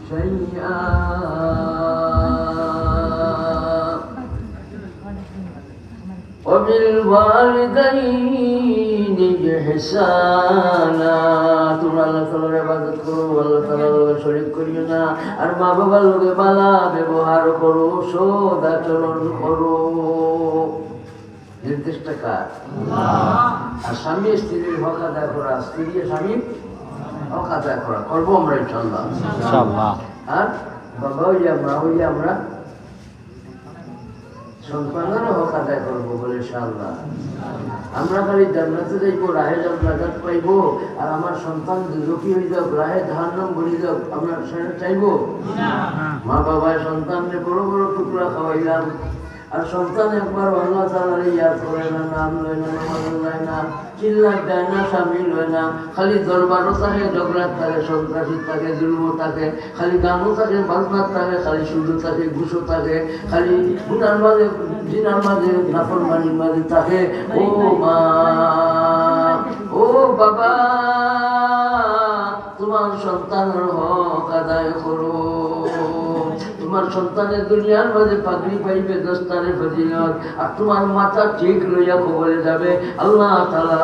شيئا وبالوالدين إحسانا তোমরা আল্লাহ তাআলার ইবাদত করো, আল্লাহ তাআলার লগে শরীক করিও না, আর মা বাবার লগে ভালো ব্যবহার করো, সৎ আচরণ করো। নির্দিষ্ট কাজ আর স্বামী স্ত্রীর হক আদায় করা, স্ত্রী স্বামীর হক আদায় করা করবো আমরা ইনশাআল্লাহ। আর বাবা হইলে আমরা সন্তানেরও হক আদায় করবো বলে ইনশাআল্লাহ। আমরা খালি জান্নাতে যাইব, রাহে জান্নাত পাইব, আর আমার সন্তান দুঃখী হয়ে যাক, রাহে জাহান্নাম বলি যাক, আমরা সেটা চাইবো? মা বাবায় সন্তানকে বড় বড় টুকরা খাওয়াইলাম, আর সন্তান একবার আল্লাহ তাআলার ইয়াদ করে না, নাম লয় না, নামাজ লয় না, চিল্লাত দেয় না, স্বামী লয় না, খালি দরবারও থাকে, ঝগড়াত থাকে, সন্ত্রাসী থাকে, জুলুম থাকে, খালি গানও থাকে, বাজনাত থাকে, খালি সুদও থাকে, ঘুষও থাকে, খালি গুনার মাঝে, জিনার মাঝে, নাফরমানির মাঝে থাকে। ও মা, ও বাবা, তোমার সন্তানের হক আদায় করো। তোমার সন্তানের দুনিয়ার মাঝে পাগড়ি পাইবে, দস্তারে ফজিলত, আর তোমার মাথা ঠিক লইয়া কবরে যাবে। আল্লাহ তাআলা